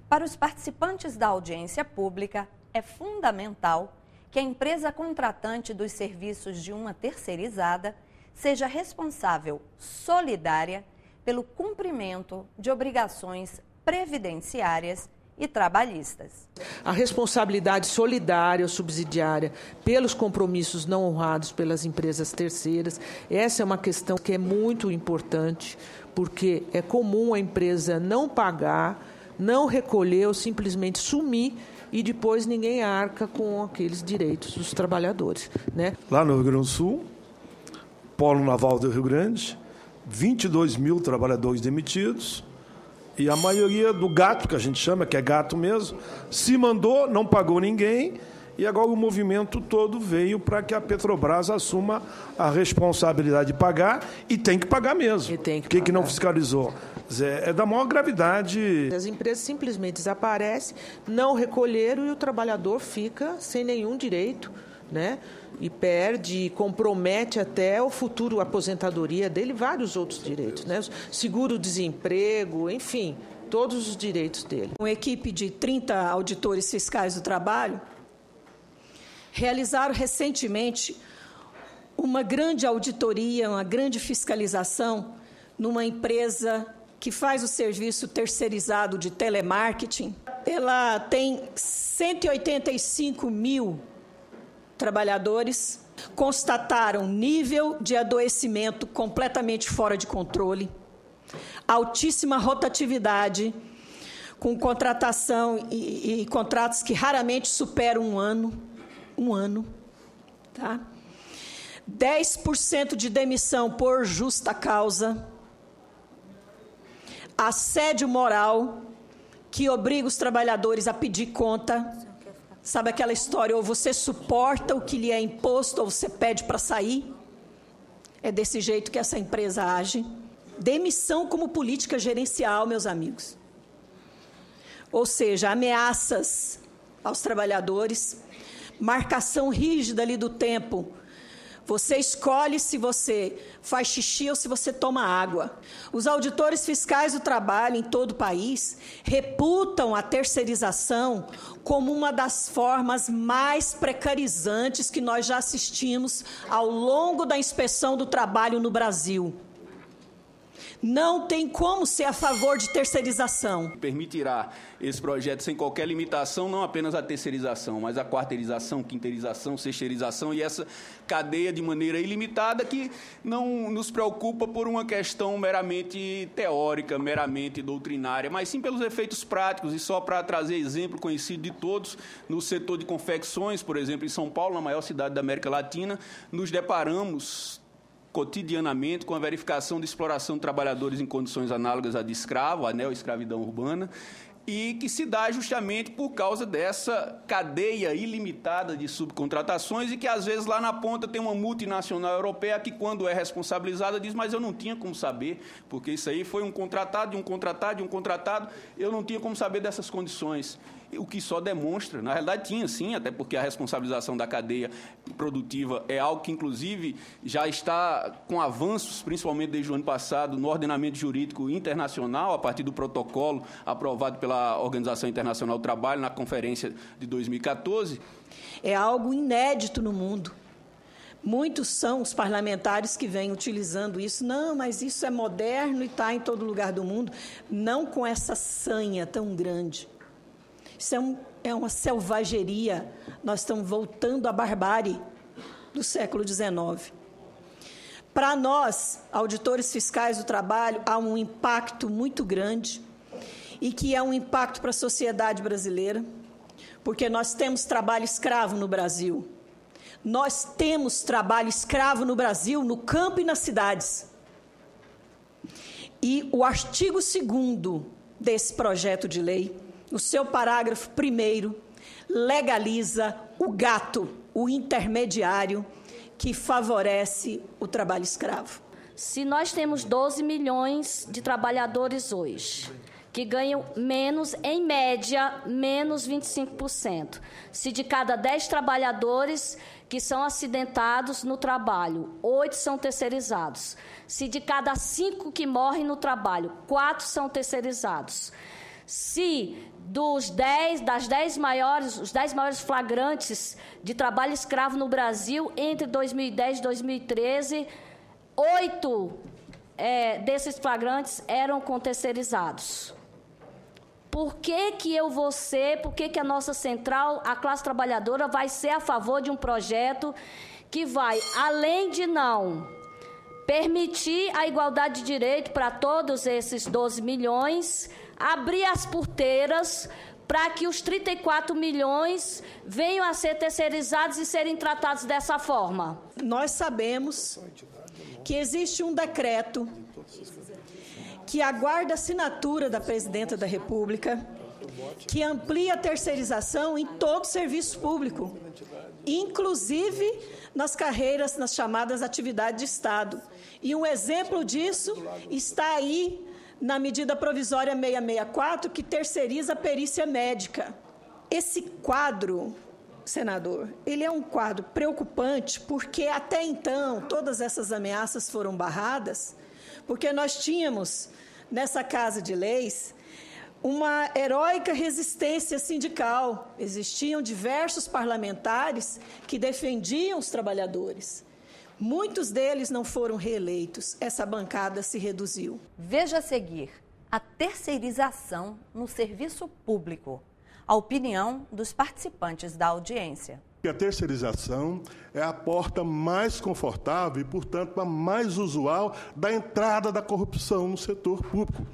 Para os participantes da audiência pública, é fundamental que a empresa contratante dos serviços de uma terceirizada seja responsável solidária pelo cumprimento de obrigações previdenciárias e trabalhistas. A responsabilidade solidária ou subsidiária pelos compromissos não honrados pelas empresas terceiras, essa é uma questão que é muito importante, porque é comum a empresa não pagar, não recolher ou simplesmente sumir e depois ninguém arca com aqueles direitos dos trabalhadores, né? Lá no Rio Grande do Sul, Polo Naval do Rio Grande, 22 mil trabalhadores demitidos, e a maioria do gato, que a gente chama, que é gato mesmo, se mandou, não pagou ninguém, e agora o movimento todo veio para que a Petrobras assuma a responsabilidade de pagar, e tem que pagar mesmo. E tem que pagar. Que não fiscalizou? É da maior gravidade. As empresas simplesmente desaparecem, não recolheram e o trabalhador fica sem nenhum direito, né? E perde, compromete até o futuro, a aposentadoria dele, vários outros direitos, né? Seguro-desemprego, enfim, todos os direitos dele. Uma equipe de 30 auditores fiscais do trabalho realizaram recentemente uma grande auditoria, uma grande fiscalização numa empresa que faz o serviço terceirizado de telemarketing. Ela tem 185 mil trabalhadores, constataram nível de adoecimento completamente fora de controle, altíssima rotatividade, com contratação e contratos que raramente superam um ano, tá? 10% de demissão por justa causa, assédio moral que obriga os trabalhadores a pedir conta. Sabe aquela história, ou você suporta o que lhe é imposto, ou você pede para sair? É desse jeito que essa empresa age. Demissão como política gerencial, meus amigos. Ou seja, ameaças aos trabalhadores, marcação rígida ali do tempo. Você escolhe se você faz xixi ou se você toma água. Os auditores fiscais do trabalho em todo o país reputam a terceirização como uma das formas mais precarizantes que nós já assistimos ao longo da inspeção do trabalho no Brasil. Não tem como ser a favor de terceirização. Permitirá esse projeto sem qualquer limitação, não apenas a terceirização, mas a quarteirização, quinteirização, sexteirização e essa cadeia de maneira ilimitada que não nos preocupa por uma questão meramente teórica, meramente doutrinária, mas sim pelos efeitos práticos. E só para trazer exemplo conhecido de todos, no setor de confecções, por exemplo, em São Paulo, na maior cidade da América Latina, nos deparamos cotidianamente com a verificação de exploração de trabalhadores em condições análogas à de escravo, a neoescravidão urbana, e que se dá justamente por causa dessa cadeia ilimitada de subcontratações e que, às vezes, lá na ponta tem uma multinacional europeia que, quando é responsabilizada, diz, mas eu não tinha como saber, porque isso aí foi um contratado, de um contratado, de um contratado, eu não tinha como saber dessas condições. O que só demonstra, na realidade tinha sim, até porque a responsabilização da cadeia produtiva é algo que, inclusive, já está com avanços, principalmente desde o ano passado, no ordenamento jurídico internacional, a partir do protocolo aprovado pela Organização Internacional do Trabalho na conferência de 2014. É algo inédito no mundo. Muitos são os parlamentares que vêm utilizando isso. Não, mas isso é moderno e está em todo lugar do mundo. Não com essa sanha tão grande. Isso é uma selvageria. Nós estamos voltando à barbárie do século XIX. Para nós, auditores fiscais do trabalho, há um impacto muito grande e que é um impacto para a sociedade brasileira, porque nós temos trabalho escravo no Brasil. Nós temos trabalho escravo no Brasil, no campo e nas cidades. E o artigo 2º desse projeto de lei, o seu parágrafo 1º, legaliza o gato, o intermediário, que favorece o trabalho escravo. Se nós temos 12 milhões de trabalhadores hoje, que ganham menos, em média, menos 25%. Se de cada 10 trabalhadores que são acidentados no trabalho, 8 são terceirizados. Se de cada 5 que morrem no trabalho, 4 são terceirizados. se os 10 maiores flagrantes de trabalho escravo no Brasil entre 2010 e 2013, 8 desses flagrantes eram com terceirizados. Por que a nossa central, a classe trabalhadora, vai ser a favor de um projeto que vai, além de não permitir a igualdade de direito para todos esses 12 milhões, abrir as porteiras para que os 34 milhões venham a ser terceirizados e serem tratados dessa forma? Nós sabemos que existe um decreto que aguarda a assinatura da Presidenta da República, que amplia a terceirização em todo o serviço público, inclusive nas carreiras, nas chamadas atividades de Estado. E um exemplo disso está aí na medida provisória 664, que terceiriza a perícia médica. Esse quadro, senador, ele é um quadro preocupante, porque até então todas essas ameaças foram barradas, porque nós tínhamos, nessa Casa de Leis, uma heróica resistência sindical. Existiam diversos parlamentares que defendiam os trabalhadores. Muitos deles não foram reeleitos. Essa bancada se reduziu. Veja a seguir a terceirização no serviço público. A opinião dos participantes da audiência. A terceirização é a porta mais confortável e, portanto, a mais usual da entrada da corrupção no setor público.